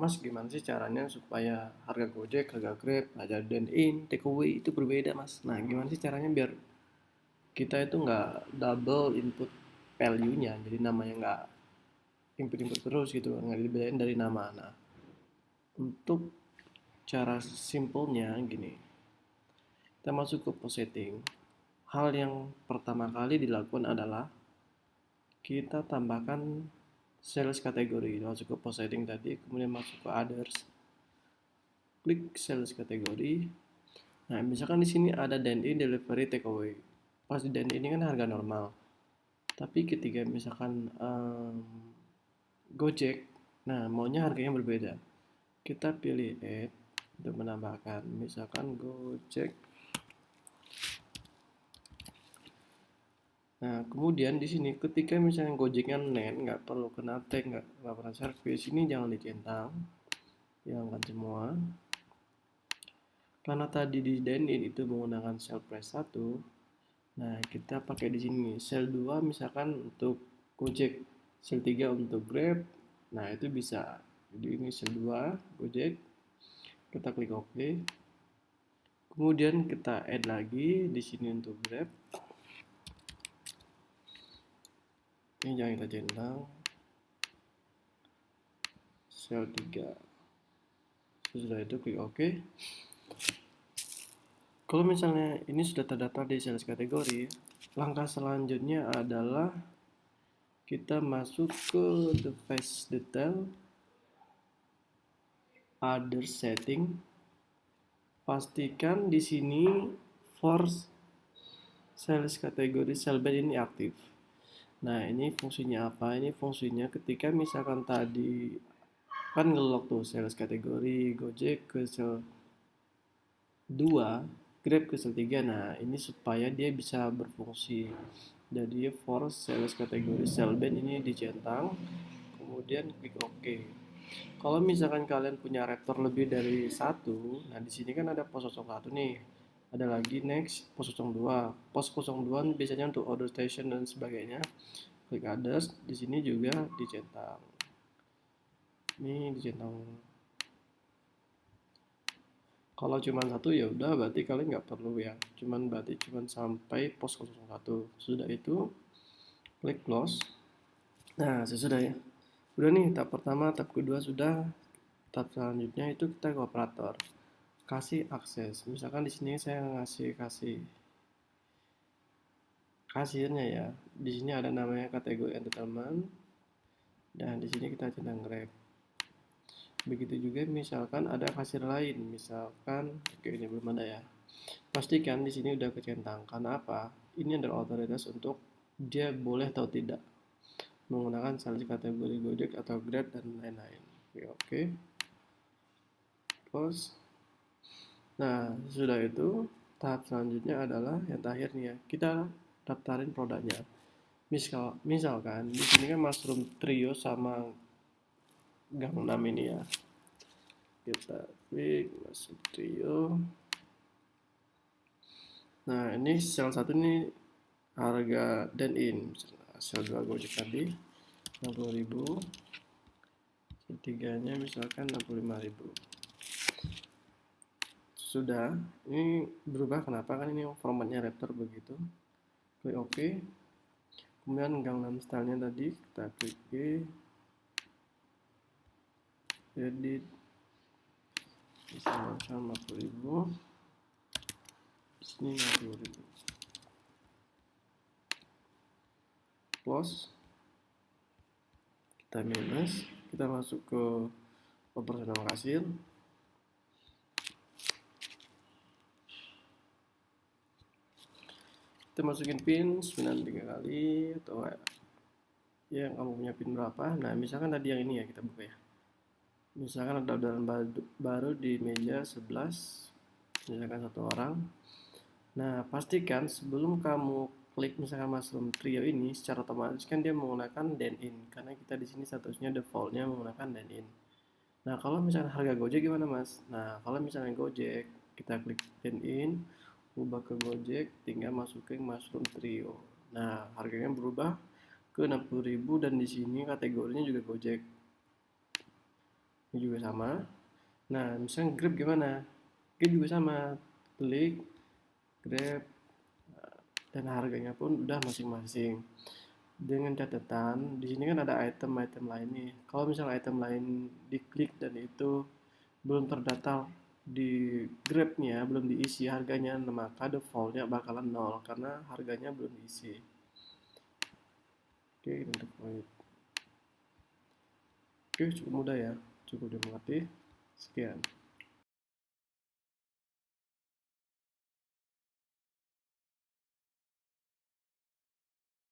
Mas gimana sih caranya supaya harga Gojek, harga Grab, harga dine-in, takeaway itu berbeda mas? Nah gimana sih caranya biar kita itu nggak double input value-nya, jadi namanya nggak input-input terus gitu, nggak dibedain dari nama. Nah untuk cara simpelnya gini, kita masuk ke post setting. Hal yang pertama kali dilakukan adalah kita tambahkan sales kategori, masuk ke post setting tadi, kemudian masuk ke others, klik sales kategori. Nah, misalkan di sini ada dine-in, delivery, takeaway. Pas di dine-in ini kan harga normal. Tapi ketika misalkan Gojek, nah maunya harganya berbeda. Kita pilih add untuk menambahkan, misalkan Gojek. Nah, kemudian di sini ketika misalnya Gojeknya net, nggak perlu kena tag, nggak pernah service, ini jangan dicentang, hilangkan semua. Karena tadi di dine-in itu menggunakan sell price 1, nah, kita pakai di sini sel 2 misalkan untuk Gojek, sel 3 untuk Grab. Nah, itu bisa. Jadi ini sel 2 Gojek. Kita klik OK. Kemudian kita add lagi di sini untuk Grab. Ini jangan kita centang. Sel 3. Sesudah itu klik OK. Kalau misalnya ini sudah terdaftar di sales kategori, langkah selanjutnya adalah kita masuk ke device detail, other setting. Pastikan di sini for sales kategori Sellband ini aktif. Nah, ini fungsinya apa? Ini fungsinya ketika misalkan tadi kan ngelok tuh sales kategori Gojek ke sel 2, Grab ke sel 3. Nah, ini supaya dia bisa berfungsi. Jadi for sales kategori Sellband ini dicentang, kemudian klik OK. Kalau misalkan kalian punya raptor lebih dari satu, nah di sini kan ada pos 01 nih, ada lagi next pos 02. Pos 02 biasanya untuk order station dan sebagainya. Klik others, di sini juga dicentang. Ini dicentang. Kalau cuma satu ya udah, berarti kalian nggak perlu ya. Berarti cuman sampai pos 01. Sudah itu klik close. Nah, sesudah ya. Udah nih, tahap pertama, tahap kedua sudah. Tahap selanjutnya itu kita ke operator. Kasih akses. Misalkan di sini saya kasih kasirnya ya. Di sini ada namanya kategori entertainment dan di sini kita centang Grab. Begitu juga misalkan ada kasir lain, misalkan oke ini belum ada ya. Pastikan di sini udah kecentang. Karena apa? Ini adalah otoritas untuk dia boleh atau tidak menggunakan salah kategori Gojek atau Grab dan lain-lain. Oke. Close. Nah, sudah itu tahap selanjutnya adalah yang terakhir nih ya. Kita daftarin produknya. Misalkan di sini kan mushroom trio sama Gangnam ini ya. Kita klik mushroom trio. Nah, ini sel satu ini harga dine-in. Sel 2 Gojek tadi 60.000. Sel 3-nya misalkan 65.000. Sudah, ini berubah kenapa kan ini formatnya Raptor begitu. Klik OK. Kemudian Gangnam Style-nya tadi kita klik edit, misalnya 50.000, sini 50.000. Close. Kita minus, kita masuk ke operasional kasir. Kita masukin pin 93 kali atau ya kamu punya pin berapa. Nah, misalkan tadi yang ini ya kita buka ya. Misalkan ada orderan baru di meja 11, misalkan satu orang. Nah, pastikan sebelum kamu klik misalkan mushroom trio ini, secara otomatis kan dia menggunakan dine-in karena kita di sini statusnya defaultnya menggunakan dine-in. Nah, kalau misalkan harga Gojek gimana mas? Nah, kalau misalnya Gojek kita klik dine-in, ubah ke Gojek, tinggal masukin mushroom trio. Nah, harganya berubah ke 60.000 dan di sini kategorinya juga Gojek. ini juga sama. Nah misalnya Grab gimana, Grab juga sama, klik Grab dan harganya pun udah masing-masing. Dengan catatan di sini kan ada item-item lain nih. Kalau misalnya item lain diklik dan itu belum terdata di Grabnya, belum diisi harganya, maka defaultnya bakalan nol karena harganya belum diisi. Oke, untuk poin. Oke, cukup mudah ya, cukup dimengerti. Sekian.